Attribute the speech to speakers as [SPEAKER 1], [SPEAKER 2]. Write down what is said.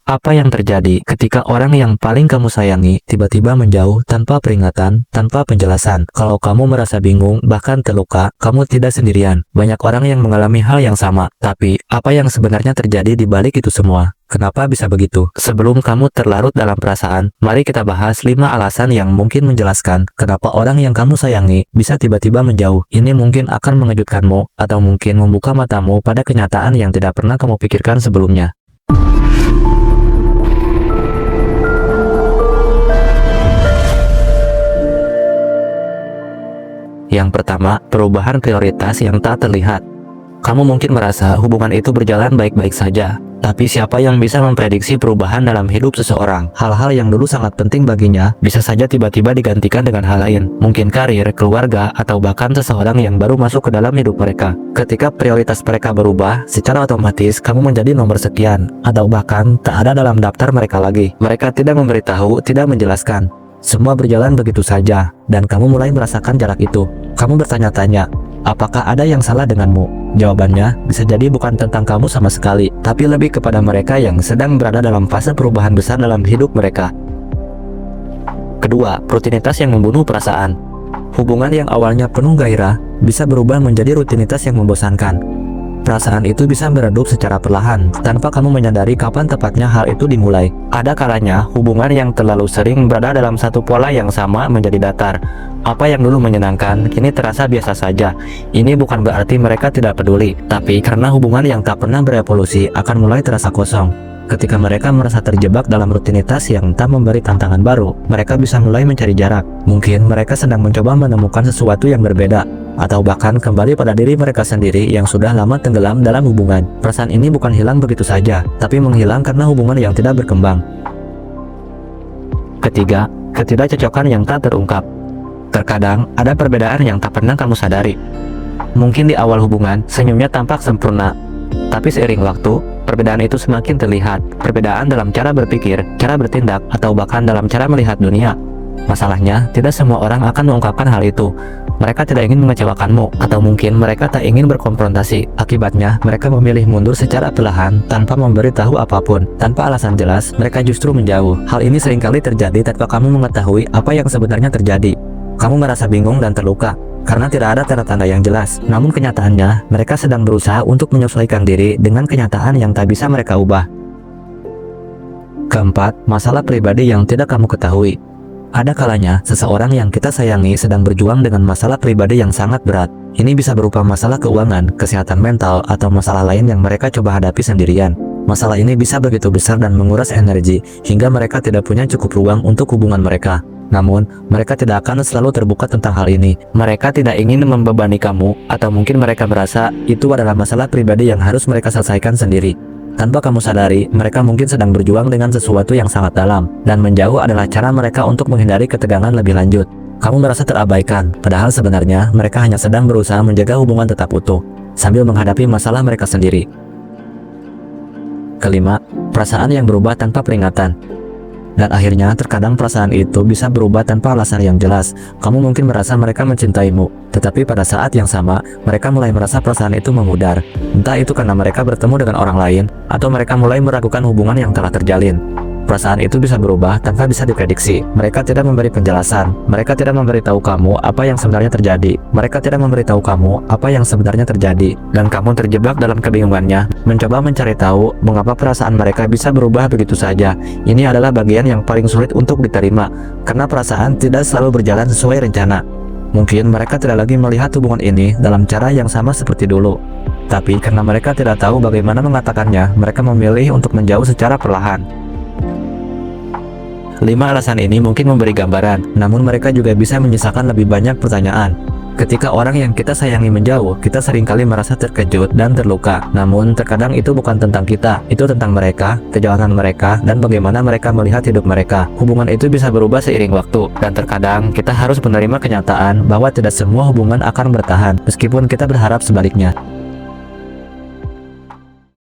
[SPEAKER 1] Apa yang terjadi ketika orang yang paling kamu sayangi tiba-tiba menjauh tanpa peringatan, tanpa penjelasan? Kalau kamu merasa bingung, bahkan terluka, kamu tidak sendirian. Banyak orang yang mengalami hal yang sama. Tapi, apa yang sebenarnya terjadi di balik itu semua? Kenapa bisa begitu? Sebelum kamu terlarut dalam perasaan, mari kita bahas 5 alasan yang mungkin menjelaskan kenapa orang yang kamu sayangi bisa tiba-tiba menjauh. Ini mungkin akan mengejutkanmu, atau mungkin membuka matamu pada kenyataan yang tidak pernah kamu pikirkan sebelumnya. Yang pertama, perubahan prioritas yang tak terlihat. Kamu mungkin merasa hubungan itu berjalan baik-baik saja, tapi siapa yang bisa memprediksi perubahan dalam hidup seseorang? Hal-hal yang dulu sangat penting baginya bisa saja tiba-tiba digantikan dengan hal lain, mungkin karir, keluarga, atau bahkan seseorang yang baru masuk ke dalam hidup mereka. Ketika prioritas mereka berubah, secara otomatis kamu menjadi nomor sekian, atau bahkan tak ada dalam daftar mereka lagi. Mereka tidak memberitahu, tidak menjelaskan. Semua berjalan begitu saja, dan kamu mulai merasakan jarak itu. Kamu bertanya-tanya, apakah ada yang salah denganmu? Jawabannya bisa jadi bukan tentang kamu sama sekali, tapi lebih kepada mereka yang sedang berada dalam fase perubahan besar dalam hidup mereka. Kedua, rutinitas yang membunuh perasaan. Hubungan yang awalnya penuh gairah bisa berubah menjadi rutinitas yang membosankan. Perasaan itu bisa meredup secara perlahan, tanpa kamu menyadari kapan tepatnya hal itu dimulai. Ada kalanya, hubungan yang terlalu sering berada dalam satu pola yang sama menjadi datar. Apa yang dulu menyenangkan, kini terasa biasa saja. Ini bukan berarti mereka tidak peduli, tapi karena hubungan yang tak pernah berevolusi akan mulai terasa kosong. Ketika mereka merasa terjebak dalam rutinitas yang tak memberi tantangan baru, mereka bisa mulai mencari jarak. Mungkin mereka sedang mencoba menemukan sesuatu yang berbeda, atau bahkan kembali pada diri mereka sendiri yang sudah lama tenggelam dalam hubungan. Perasaan ini bukan hilang begitu saja, tapi menghilang karena hubungan yang tidak berkembang. Ketiga, ketidakcocokan yang tak terungkap. Terkadang, ada perbedaan yang tak pernah kamu sadari. Mungkin di awal hubungan, senyumnya tampak sempurna, tapi seiring waktu, perbedaan itu semakin terlihat. Perbedaan dalam cara berpikir, cara bertindak, atau bahkan dalam cara melihat dunia. Masalahnya, tidak semua orang akan mengungkapkan hal itu. Mereka tidak ingin mengecewakanmu, atau mungkin mereka tak ingin berkonfrontasi. Akibatnya, mereka memilih mundur secara perlahan, tanpa memberitahu apapun. Tanpa alasan jelas, mereka justru menjauh. Hal ini seringkali terjadi tanpa kamu mengetahui apa yang sebenarnya terjadi. Kamu merasa bingung dan terluka, karena tidak ada tanda-tanda yang jelas. Namun kenyataannya, mereka sedang berusaha untuk menyesuaikan diri dengan kenyataan yang tak bisa mereka ubah. Keempat, masalah pribadi yang tidak kamu ketahui. Ada kalanya, seseorang yang kita sayangi sedang berjuang dengan masalah pribadi yang sangat berat. Ini bisa berupa masalah keuangan, kesehatan mental, atau masalah lain yang mereka coba hadapi sendirian. Masalah ini bisa begitu besar dan menguras energi, hingga mereka tidak punya cukup ruang untuk hubungan mereka. Namun, mereka tidak akan selalu terbuka tentang hal ini. Mereka tidak ingin membebani kamu, atau mungkin mereka merasa itu adalah masalah pribadi yang harus mereka selesaikan sendiri. Tanpa kamu sadari, mereka mungkin sedang berjuang dengan sesuatu yang sangat dalam, dan menjauh adalah cara mereka untuk menghindari ketegangan lebih lanjut. Kamu merasa terabaikan, padahal sebenarnya mereka hanya sedang berusaha menjaga hubungan tetap utuh, sambil menghadapi masalah mereka sendiri. Kelima, perasaan yang berubah tanpa peringatan. Dan akhirnya, terkadang perasaan itu bisa berubah tanpa alasan yang jelas. Kamu mungkin merasa mereka mencintaimu, tetapi pada saat yang sama, mereka mulai merasa perasaan itu memudar. Entah itu karena mereka bertemu dengan orang lain, atau mereka mulai meragukan hubungan yang telah terjalin. Perasaan itu bisa berubah tanpa bisa diprediksi. Mereka tidak memberi penjelasan. Mereka tidak memberitahu kamu apa yang sebenarnya terjadi. Mereka tidak memberitahu kamu apa yang sebenarnya terjadi. Dan kamu terjebak dalam kebingungannya, mencoba mencari tahu mengapa perasaan mereka bisa berubah begitu saja. Ini adalah bagian yang paling sulit untuk diterima, karena perasaan tidak selalu berjalan sesuai rencana. Mungkin mereka tidak lagi melihat hubungan ini dalam cara yang sama seperti dulu. Tapi karena mereka tidak tahu bagaimana mengatakannya, mereka memilih untuk menjauh secara perlahan. 5 alasan ini mungkin memberi gambaran, namun mereka juga bisa menyisakan lebih banyak pertanyaan. Ketika orang yang kita sayangi menjauh, kita seringkali merasa terkejut dan terluka. Namun terkadang itu bukan tentang kita, itu tentang mereka, kejauhan mereka, dan bagaimana mereka melihat hidup mereka. Hubungan itu bisa berubah seiring waktu, dan terkadang kita harus menerima kenyataan bahwa tidak semua hubungan akan bertahan, meskipun kita berharap sebaliknya.